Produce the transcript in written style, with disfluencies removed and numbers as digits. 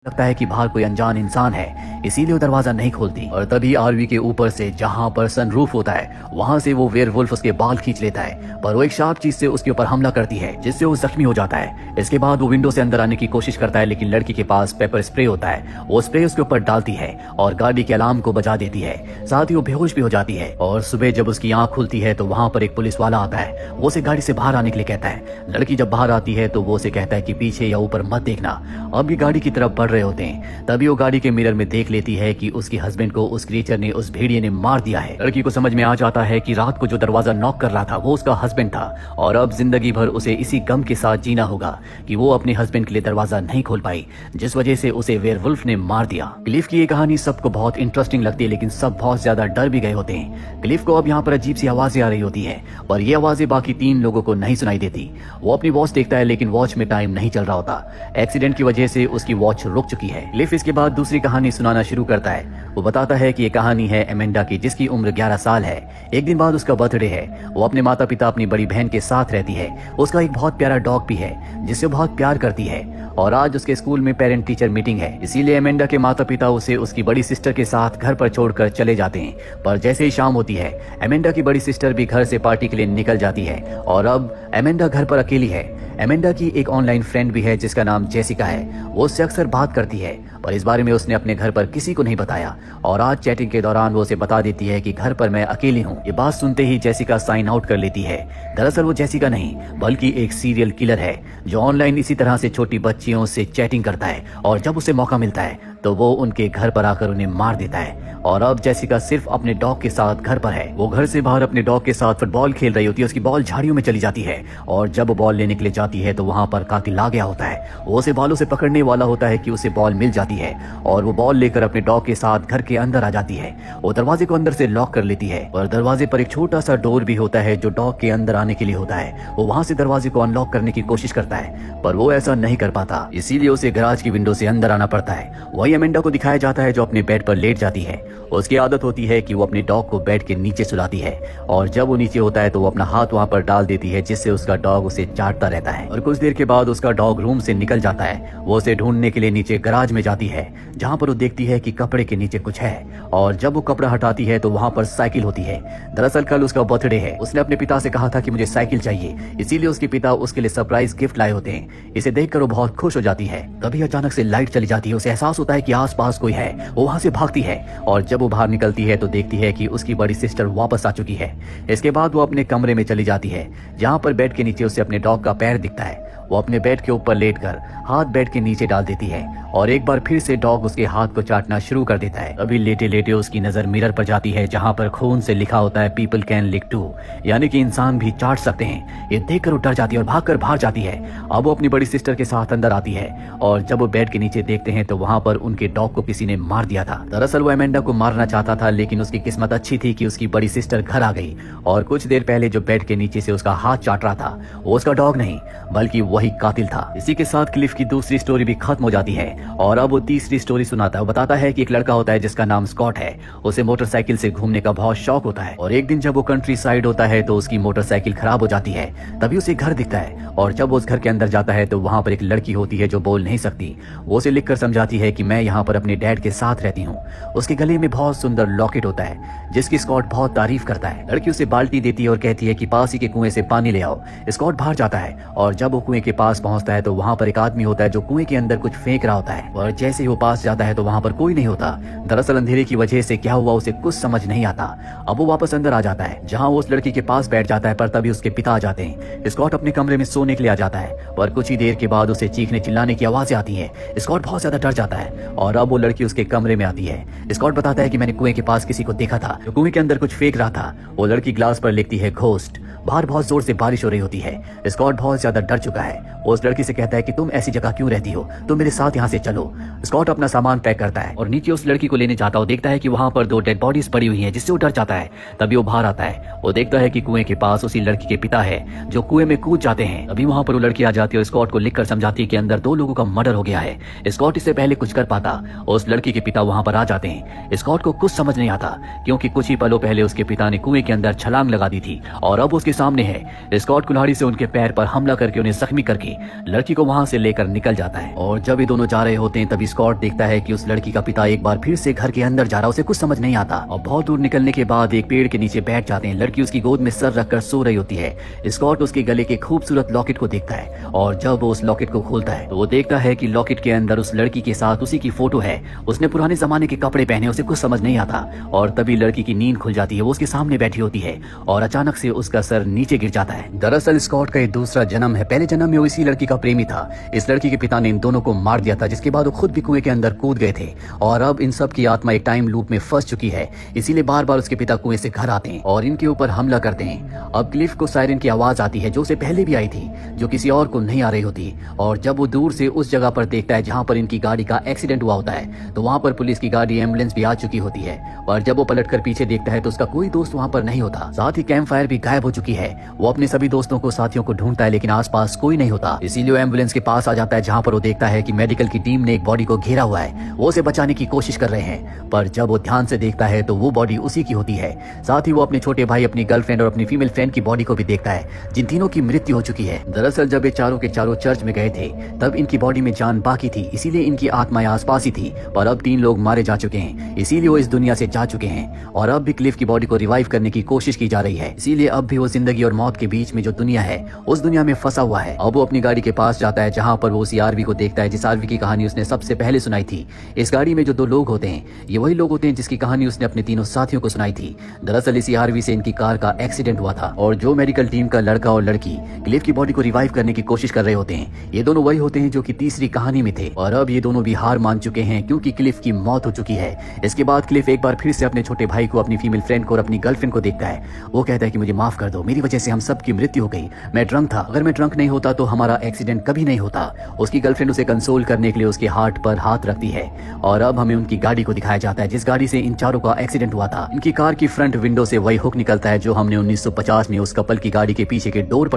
लगता है कि बाहर कोई अनजान इंसान है, इसीलिए वो दरवाजा नहीं खोलती। और तभी आरवी के ऊपर से जहां पर सनरूफ होता है वहां से वो वेयरवुल्फ उसके बाल खींच लेता है, पर वो एक शार्प चीज से उसके ऊपर हमला करती है जिससे वो जख्मी हो जाता है। इसके बाद वो विंडो से अंदर आने की कोशिश करता है, लेकिन लड़की के पास पेपर स्प्रे होता है। वो स्प्रे उसके ऊपर डालती है और गाड़ी के अलार्म को बजा देती है। साथ ही वो बेहोश भी हो जाती है। और सुबह जब उसकी आंख खुलती है तो वहां पर एक पुलिस वाला आता है। वो उसे गाड़ी से बाहर आने के लिए कहता है। लड़की जब बाहर आती है तो वो उसे कहता है कि पीछे या ऊपर मत देखना। अब ये गाड़ी की तरफ बढ़ रहे होते हैं। तभी वो गाड़ी के मिरर में देख लेती है कि उसके हस्बैंड को उस क्रीचर ने, उस भेड़िए ने मार दिया है। लड़की को समझ में आ जाता है कि रात को जो दरवाजा नॉक कर रहा था वो उसका हस्बैंड था और अब जिंदगी भर उसे इसी गम के साथ जीना होगा कि वो अपने हस्बैंड के लिए दरवाजा नहीं खोल पाई, जिस वजह से उसे वेयरवुल्फ ने मार दिया। क्लिफ की ये कहानी सबको बहुत इंटरेस्टिंग लगती है, लेकिन सब बहुत ज्यादा डर भी गए होते हैं। क्लिफ को अब यहाँ पर अजीब सी आवाजें आ रही होती है, पर ये आवाजें बाकी 3 लोगों को नहीं सुनाई देती। वो अपनी वॉच देखता है, लेकिन वॉच में टाइम नहीं चल रहा होता। एक्सीडेंट की वजह से उसकी वॉच रुक चुकी है। क्लिफ इसके बाद दूसरी कहानी सुनाना शुरू करता है। वो बताता है कि ये कहानी है एमेंडा की, जिसकी उम्र 11 साल है। एक दिन बाद उसका बर्थडे है। वो अपने माता पिता, अपनी बड़ी बहन के साथ रहती है। उसका एक बहुत प्यारा डॉग भी है जिससे बहुत प्यार करती है। और आज उसके स्कूल में पेरेंट टीचर मीटिंग है, इसीलिए एमेंडा के माता पिता उसे उसकी बड़ी सिस्टर के साथ घर पर छोड़कर चले जाते हैं। पर जैसे ही शाम होती है, एमेंडा की बड़ी सिस्टर भी घर से पार्टी के लिए निकल जाती है और अब एमेंडा घर पर अकेली है। एमेंडा की एक ऑनलाइन फ्रेंड भी है जिसका नाम जेसिका है। वो उससे अक्सर बात करती है, पर इस बारे में उसने अपने घर पर किसी को नहीं बताया। और आज चैटिंग के दौरान वो उसे बता देती है कि घर पर मैं अकेली हूँ। ये बात सुनते ही जेसिका साइन आउट कर लेती है। दरअसल वो जेसिका नहीं बल्कि एक सीरियल किलर है जो ऑनलाइन इसी तरह से छोटी बच्चियों से चैटिंग करता है, और जब उसे मौका मिलता है तो वो उनके घर पर आकर उन्हें मार देता है। और अब जेसिका सिर्फ अपने डॉग के साथ घर पर है। वो घर से बाहर अपने डॉग के साथ फुटबॉल खेल रही होती है। उसकी बॉल झाड़ियों में चली जाती है और जब वो बॉल लेने के लिए जाती है तो वहां पर कातिल आ गया होता है। वो उसे बालों से पकड़ने वाला होता है कि उसे बॉल मिल जाती है और वो बॉल लेकर अपने डॉग के साथ घर के अंदर आ जाती है। वो दरवाजे को अंदर से लॉक कर लेती है और दरवाजे पर एक छोटा सा डोर भी होता है जो डॉग के अंदर आने के लिए होता है। वो वहां से दरवाजे को अनलॉक करने की कोशिश करता है, पर वो ऐसा नहीं कर पाता, इसीलिए उसे गैराज की विंडो से अंदर आना पड़ता है। वही एमेंडा को दिखाया जाता है जो अपने बेड पर लेट जाती है। उसकी आदत होती है कि वो अपने डॉग को बेड के नीचे सुलाती है और जब वो नीचे होता है तो वो अपना हाथ वहां पर डाल देती है, जिससे उसका डॉग उसे चाटता रहता है। और कुछ देर के बाद उसका डॉग रूम से निकल जाता है। वो उसे ढूंढने के लिए नीचे गैराज में जाती है, जहां पर वो देखती है कि कपड़े के नीचे कुछ है। और जब वो कपड़ा हटाती है तो वहां पर साइकिल होती है। दरअसल कल उसका बर्थडे है। उसने अपने पिता से कहा था कि मुझे साइकिल चाहिए, इसीलिए उसके पिता उसके लिए सरप्राइज गिफ्ट लाए होते हैं। इसे देखकर वो बहुत खुश हो जाती है। तभी अचानक से लाइट चली जाती है। उसे एहसास होता है कि आसपास कोई है। वो वहां से भागती है और जब वो बाहर निकलती है तो देखती है कि उसकी बड़ी सिस्टर वापस आ चुकी है। इसके बाद वो अपने कमरे में चली जाती है, जहां पर बेड के नीचे उसे अपने डॉग का पैर दिखता है। वो अपने बेड के ऊपर लेटकर हाथ बेड के नीचे डाल देती है और एक बार फिर से डॉग उसके हाथ को चाटना शुरू कर देता है। अभी लेटे लेटे उसकी नजर मिरर पर जाती है, जहां पर खून से लिखा होता है पीपल कैन लिक टू, यानी कि इंसान भी चाट सकते हैं। ये देखकर वो डर जाती है और भागकर बाहर जाती है। अब वो अपनी बड़ी सिस्टर के साथ अंदर आती है और जब वो बेड के नीचे देखते हैं तो वहां पर उनके डॉग को किसी ने मार दिया था। दरअसल वो एमेंडा को मारना चाहता था, लेकिन उसकी किस्मत अच्छी थी कि उसकी बड़ी सिस्टर घर आ गई और कुछ देर पहले जो बेड के नीचे से उसका हाथ चाट रहा था वो उसका डॉग नहीं बल्कि वही कातिल था। इसी के साथ क्लिफ की दूसरी स्टोरी भी खत्म हो जाती है और अब वो तीसरी स्टोरी सुनाता है। वो बताता है कि एक लड़का होता है जिसका नाम स्कॉट है। उसे मोटरसाइकिल से घूमने का बहुत शौक होता है और एक दिन जब वो कंट्री साइड होता है तो उसकी मोटरसाइकिल खराब हो जाती है। तभी उसे घर दिखता है और जब वो उस घर के अंदर जाता है तो वहां पर एक लड़की होती है जो बोल नहीं सकती। वो उसे लिखकर समझाती है कि मैं यहाँ पर अपने डैड के साथ रहती हूँ। उसके गले में बहुत सुंदर लॉकेट होता है जिसकी स्कॉट बहुत तारीफ करता है। लड़की उसे बाल्टी देती है और कहती है कि पास ही के कुएं से पानी ले आओ। स्कॉट बाहर जाता है और जब वो कुएं के पास पहुंचता है तो वहां पर एक आदमी होता है जो कुएं के अंदर कुछ फेंक रहा होता है और जैसे ही वो पास जाता है तो वहां पर कोई नहीं होता। दरअसल अंधेरे की वजह से क्या हुआ उसे कुछ समझ नहीं आता। अब वो वापस अंदर आ जाता है, जहां वो उस लड़की के पास बैठ जाता है, पर तभी उसके पिता आ जाते हैं। स्कॉट अपने कमरे में सोने के लिए आ जाता है, पर कुछ ही देर के बाद उसे चीखने चिल्लाने की आवाजें आती है। स्कॉट बहुत ज्यादा डर जाता है और अब वो लड़की उसके कमरे में आती है। स्कॉट बताता है कि मैंने कुएं के पास किसी को देखा था जो कुएं के अंदर कुछ फेंक रहा था। वो लड़की ग्लास पर लिखती है घोस्ट। बाहर बहुत जोर से बारिश हो रही होती है। स्कॉट बहुत ज्यादा डर चुका है। वो उस लड़की से कहता है कि तुम ऐसी जगह क्यों रहती हो, तुम मेरे साथ यहाँ से चलो। स्कॉट अपना सामान पैक करता है और नीचे उस लड़की को लेने जाता है। देखता है कि वहां पर 2 डेड बॉडीज पड़ी हुई हैं, जिससे वो डर जाता है। तभी वो बाहर आता है। वो देखता है कि कुएं के पास उसी लड़की के पिता है जो कुएं में कूद जाते हैं। अभी वहां पर वो लड़की आ जाती है और स्कॉट को लिखकर समझाती है कि अंदर 2 लोगों का मर्डर हो गया है। स्कॉट इससे पहले कुछ कर पाता, उस लड़की के पिता वहां पर आ जाते हैं। स्कॉट को कुछ समझ नहीं आता क्योंकि कुछ ही पलों पहले उसके पिता ने कुएं के अंदर छलांग लगा दी थी और अब उसके उसके सामने है। स्कॉट कुल्हाड़ी से उनके पैर पर हमला करके उन्हें जख्मी करके लड़की को वहां से लेकर निकल जाता है। और जब ये दोनों जा रहे होते हैं तभी स्कॉट देखता है कि उस लड़की का पिता एक बार फिर से घर के अंदर जा रहा, उसे कुछ समझ नहीं आता और बहुत दूर निकलने के बाद एक पेड़ के नीचे बैठ जाते हैं। लड़की उसकी गोद में सर रखकर सो रही होती है। स्कॉट उसके गले के खूबसूरत लॉकेट को देखता है और जब वो उस लॉकेट को खोलता है तो वो देखता है कि लॉकेट के अंदर उस लड़की के साथ उसी की फोटो है। उसने पुराने जमाने के कपड़े पहने, उसे कुछ समझ नहीं आता और तभी लड़की की नींद खुल जाती है। वो उसके सामने बैठी होती है और अचानक से उसका सर नीचे गिर जाता है। दरअसल स्कॉट का ये दूसरा जन्म है। पहले जन्म में वो इसी लड़की का प्रेमी था। इस लड़की के पिता ने इन दोनों को मार दिया था, जिसके बाद वो खुद भी कुएं के अंदर कूद गए थे और अब इन सब की आत्मा एक टाइम लूप में फंस चुकी है। इसीलिए बार बार उसके पिता कुएं से घर आते हैं और इनके ऊपर हमला करते हैं। अब क्लिफ को सायरन की आवाज आती है जो उसे पहले भी आई थी, जो किसी और को नहीं आ रही होती। और जब वो दूर से उस जगह पर देखता है जहां पर इनकी गाड़ी का एक्सीडेंट हुआ होता है तो वहां पर पुलिस की गाड़ी, एम्बुलेंस भी आ चुकी होती है। और जब वो पलटकर पीछे देखता है तो उसका कोई दोस्त वहां पर नहीं होता, साथ ही कैंप फायर भी गायब हो चुकी है। वो अपने सभी दोस्तों को, साथियों को ढूंढता है लेकिन आसपास कोई नहीं होता। इसीलिए वो एम्बुलेंस के पास आ जाता है जहां पर वो देखता है कि मेडिकल की टीम ने एक बॉडी को घेरा हुआ है। वो उसे बचाने की कोशिश कर रहे हैं, पर जब वो ध्यान से देखता है तो वो बॉडी उसी की होती है। साथ ही वो अपने छोटे भाई, अपनी गर्लफ्रेंड और अपनी फीमेल फ्रेंड की बॉडी को भी देखता है, जिन तीनों की मृत्यु हो चुकी है। दरअसल जब ये चारों के चारों चर्च में गए थे तब इनकी बॉडी में जान बाकी थी, इसीलिए इनकी आत्माएं आसपास ही थी। पर अब 3 लोग मारे जा चुके हैं, इसीलिए वो इस दुनिया से जा चुके हैं और अब भी क्लिफ की बॉडी को रिवाइव करने की कोशिश की जा रही है। इसीलिए अब भी वो जिंदगी और मौत के बीच में जो दुनिया है उस दुनिया में फंसा हुआ है। अब वो अपनी गाड़ी के पास जाता है जहां पर वो उसी आरवी को देखता है जिस आरवी की कहानी उसने सबसे पहले सुनाई थी। इस गाड़ी में जो 2 लोग होते हैं ये वही लोग होते हैं जिसकी कहानी उसने अपने तीनों साथियों को सुनाई थी। दरअसल इसी आरवी से इनकी कार का एक्सीडेंट हुआ था और जो मेडिकल टीम का लड़का और लड़की क्लिफ की बॉडी को रिवाइव करने की कोशिश कर रहे होते हैं ये दोनों वही होते हैं जो कि तीसरी कहानी में थे। और अब ये दोनों भी हार मान चुके हैं क्योंकि क्लिफ की मौत हो चुकी है। इसके बाद क्लिफ एक बार फिर से अपने छोटे भाई को, अपनी फीमेल फ्रेंड को और अपनी गर्लफ्रेंड को देखता है। वो कहता है कि मुझे माफ कर दो, मेरी वजह से हम सब की मृत्यु हो गई। मैं ड्रंक था, अगर मैं ड्रंक नहीं होता तो हमारा एक्सीडेंट कभी नहीं होता। उसकी गर्लफ्रेंड उसे कंसोल करने के लिए उसके हार्ट पर हाथ रखती है और अब हमें उनकी गाड़ी को दिखाया जाता है जिस गाड़ी से इन चारों का एक्सीडेंट हुआ था। इनकी कार की फ्रंट विंडो से वही हुक निकलता है जो हमने 1950 में उस कपल की गाड़ी के पीछे के डोर पर